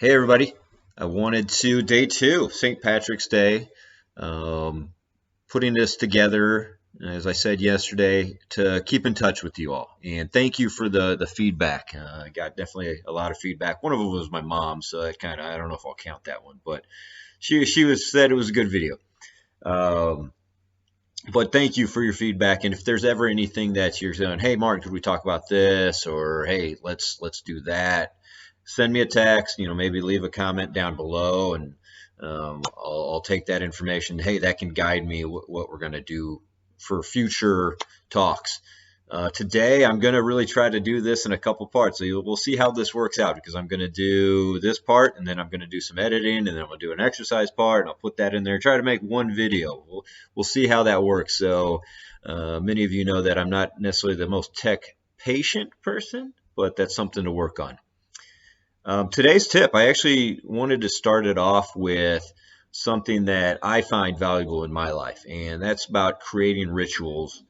Hey everybody, I wanted to day two, St. Patrick's Day, um, putting this together, as I said yesterday, to keep in touch with you all. And thank you for the feedback. I got definitely a lot of feedback. One of them was my mom, so I don't know if I'll count that one, but she said it was a good video. Um, but thank you for your feedback. And if there's ever anything that you're saying, hey Mark, could we talk about this? Or hey, let's do that. Send me a text, maybe leave a comment down below, and I'll take that information. Hey, that can guide me what we're going to do for future talks. Today, I'm going to really try to do this in a couple parts. So we'll see how this works out, because I'm going to do this part, and then I'm going to do some editing, and then I'm going to do an exercise part, and I'll put that in there. Try to make one video. We'll see how that works. So many of you know that I'm not necessarily the most tech patient person, but that's something to work on. Today's tip, I actually wanted to start it off with something that I find valuable in my life, and that's about creating rituals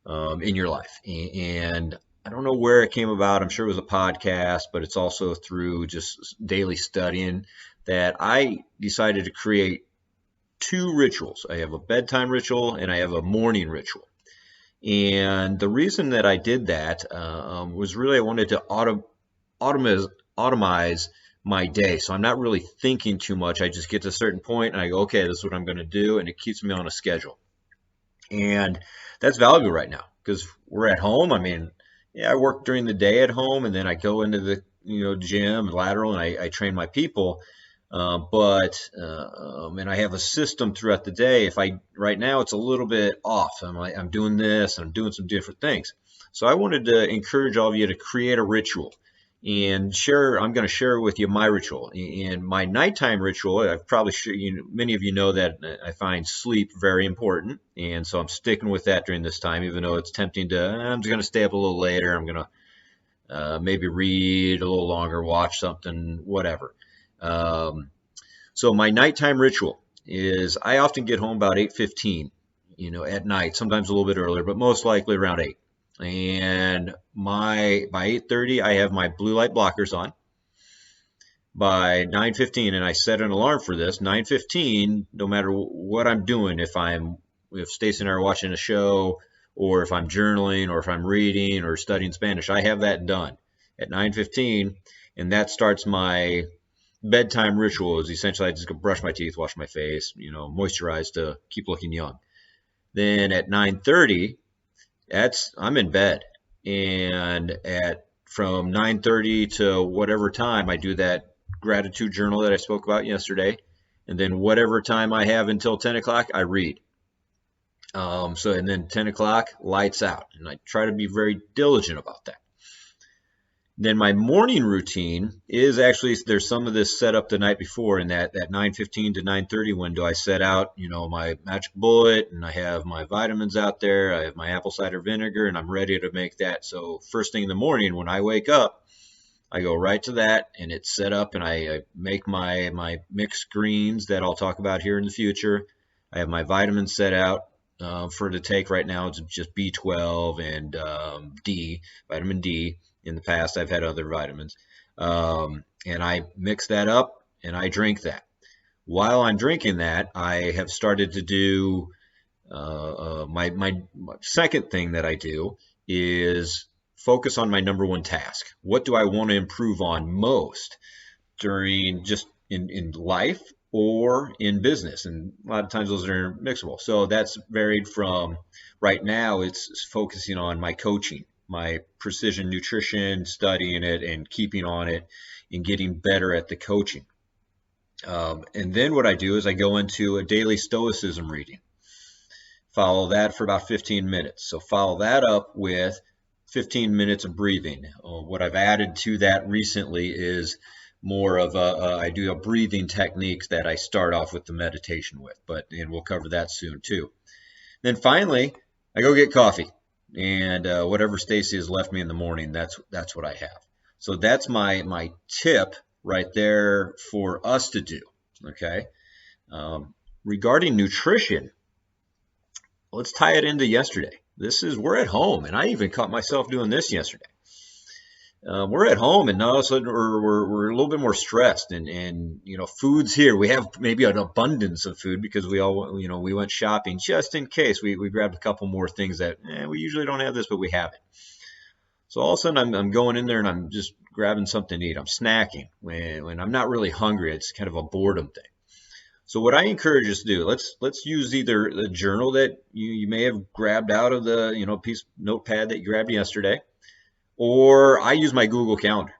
in your life. And I don't know where it came about. I'm sure it was a podcast, but it's also through just daily studying that I decided to create two rituals. I have a bedtime ritual and I have a morning ritual. And the reason that I did that was really I wanted to automize my day. So I'm not really thinking too much. I just get to a certain point and I go, okay, this is what I'm going to do. And it keeps me on a schedule. And that's valuable right now because we're at home. I mean, yeah, I work during the day at home, and then I go into the gym, lateral, and I train my people. And I have a system throughout the day. Right now it's a little bit off. I'm doing this and I'm doing some different things. So I wanted to encourage all of you to create a ritual and share. I'm going to share with you my ritual and my nighttime ritual. I've probably many of you know that I find sleep very important, and so I'm sticking with that during this time, even though it's tempting to. I'm just going to stay up a little later. I'm going to maybe read a little longer, watch something, whatever. So my nighttime ritual is I often get home about 8:15, at night. Sometimes a little bit earlier, but most likely around 8. And by 8:30, I have my blue light blockers on. By 9:15, and I set an alarm for this, 9:15, no matter what I'm doing, if Stacy and I are watching a show, or if I'm journaling, or if I'm reading or studying Spanish, I have that done at 9:15, and that starts my bedtime ritual. Is essentially I just go brush my teeth, wash my face, moisturize to keep looking young. Then at 9:30, I'm in bed, and from 9:30 to whatever time I do that gratitude journal that I spoke about yesterday, and then whatever time I have until 10 o'clock, I read. And then 10 o'clock, lights out, and I try to be very diligent about that. Then my morning routine is actually, there's some of this set up the night before. In that 9:15 to 9:30 window, I set out, my magic bullet, and I have my vitamins out there. I have my apple cider vinegar, and I'm ready to make that. So first thing in the morning when I wake up, I go right to that, and it's set up, and I make my mixed greens that I'll talk about here in the future. I have my vitamins set out for to take right now. It's just B12 and vitamin D. In the past, I've had other vitamins. And I mix that up and I drink that. While I'm drinking that, I have started to do my second thing that I do is focus on my number one task. What do I want to improve on most during just in life or in business? And a lot of times those are mixable. So that's varied from right now, it's focusing on my coaching, my precision nutrition, studying it and keeping on it and getting better at the coaching. And then what I do is I go into a daily stoicism reading. Follow that for about 15 minutes. So follow that up with 15 minutes of breathing. What I've added to that recently is more of I do a breathing techniques that I start off with the meditation with, and we'll cover that soon too. Then finally, I go get coffee. And whatever Stacy has left me in the morning, that's what I have. So that's my tip right there for us to do. Okay. Regarding nutrition, let's tie it into yesterday. We're at home, and I even caught myself doing this yesterday. we're at home, and all of a sudden we're a little bit more stressed, and food's here. We have maybe an abundance of food because we went shopping just in case. We grabbed a couple more things that we usually don't have this, but we have it. So all of a sudden I'm going in there and I'm just grabbing something to eat. I'm snacking when I'm not really hungry. It's kind of a boredom thing. So what I encourage us to do, let's use either the journal that you may have grabbed out of the piece notepad that you grabbed yesterday, or I use my Google Calendar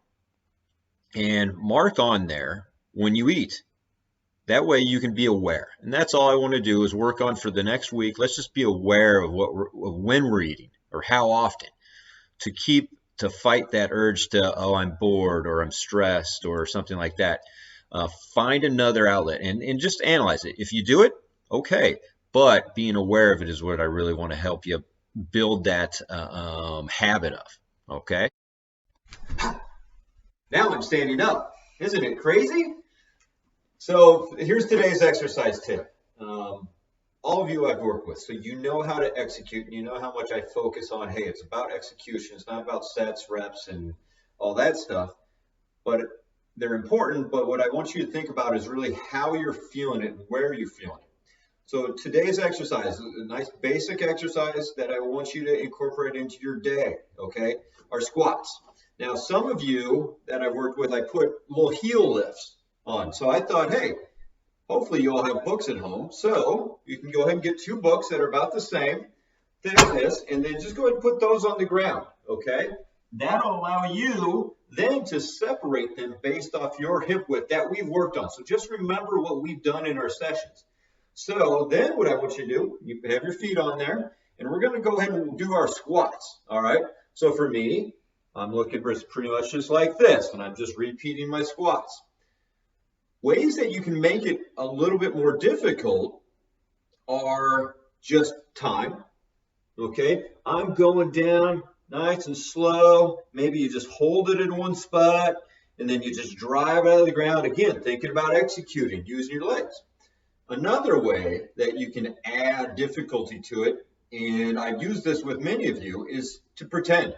and mark on there when you eat. That way you can be aware. And that's all I want to do is work on for the next week. Let's just be aware of when we're eating or how often, to fight that urge to, oh, I'm bored or I'm stressed or something like that. Find another outlet and just analyze it. If you do it, okay. But being aware of it is what I really want to help you build that habit of. Okay. Now I'm standing up. Isn't it crazy? So here's today's exercise tip. All of you I've worked with, so you know how to execute, and you know how much I focus on, hey, it's about execution. It's not about sets, reps, and all that stuff. But they're important, but what I want you to think about is really how you're feeling it and where you're feeling it. So today's exercise, a nice basic exercise that I want you to incorporate into your day, okay, are squats. Now, some of you that I've worked with, I put little heel lifts on. So I thought, hey, hopefully you all have books at home. So you can go ahead and get 2 books that are about the same thickness, and then just go ahead and put those on the ground, okay? That'll allow you then to separate them based off your hip width that we've worked on. So just remember what we've done in our sessions. So then what I want you to do, you have your feet on there, and we're going to go ahead and do our squats, all right? So for me, I'm looking pretty much just like this, and I'm just repeating my squats. Ways that you can make it a little bit more difficult are just time, okay? I'm going down nice and slow. Maybe you just hold it in one spot, and then you just drive out of the ground. Again, thinking about executing, using your legs. Another way that you can add difficulty to it, and I've used this with many of you, is to pretend.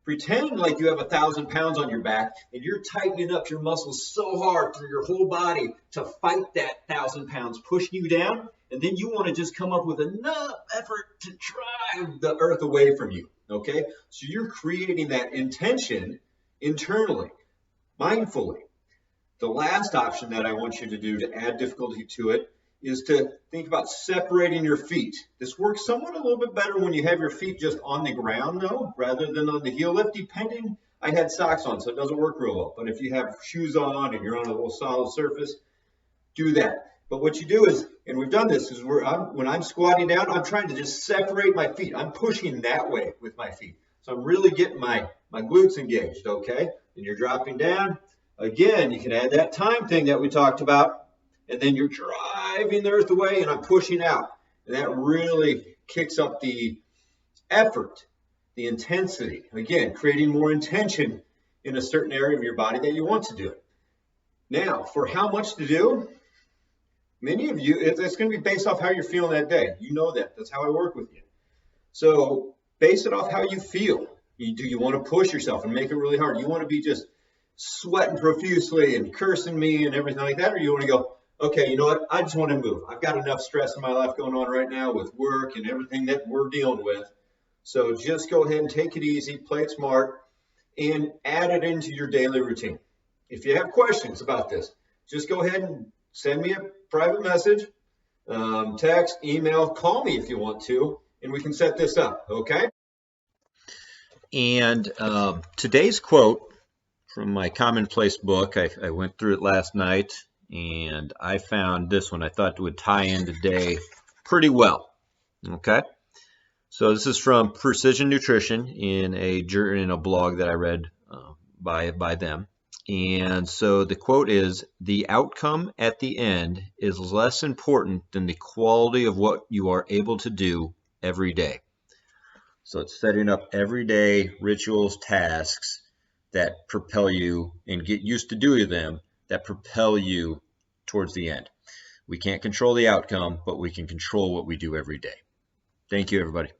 Pretend like you have 1,000 pounds on your back and you're tightening up your muscles so hard through your whole body to fight that 1,000 pounds pushing you down. And then you want to just come up with enough effort to drive the earth away from you. Okay? So you're creating that intention internally, mindfully. The last option that I want you to do to add difficulty to it is to think about separating your feet. This works somewhat a little bit better when you have your feet just on the ground, though, rather than on the heel lift, depending. I had socks on, so it doesn't work real well. But if you have shoes on and you're on a little solid surface, do that. But what you do is, and we've done this, is when I'm squatting down, I'm trying to just separate my feet. I'm pushing that way with my feet. So I'm really getting my glutes engaged, okay? And you're dropping down. Again, you can add that time thing that we talked about. And then you're driving the earth away, and I'm pushing out. And that really kicks up the effort, the intensity. Again, creating more intention in a certain area of your body that you want to do it. Now, for how much to do, many of you, it's going to be based off how you're feeling that day. You know that. That's how I work with you. So base it off how you feel. Do you want to push yourself and make it really hard? You want to be just sweating profusely and cursing me and everything like that? Or you want to go, okay, you know what? I just want to move. I've got enough stress in my life going on right now with work and everything that we're dealing with. So just go ahead and take it easy, play it smart, and add it into your daily routine. If you have questions about this, just go ahead and send me a private message, text, email, call me if you want to, and we can set this up, okay? And today's quote from my Commonplace book, I went through it last night, and I found this one I thought would tie in today pretty well. Okay, so this is from Precision Nutrition in a blog that I read by them. And so the quote is, "The outcome at the end is less important than the quality of what you are able to do every day." So it's setting up everyday rituals, tasks that propel you and get used to doing them, that propel you towards the end. We can't control the outcome, but we can control what we do every day. Thank you, everybody.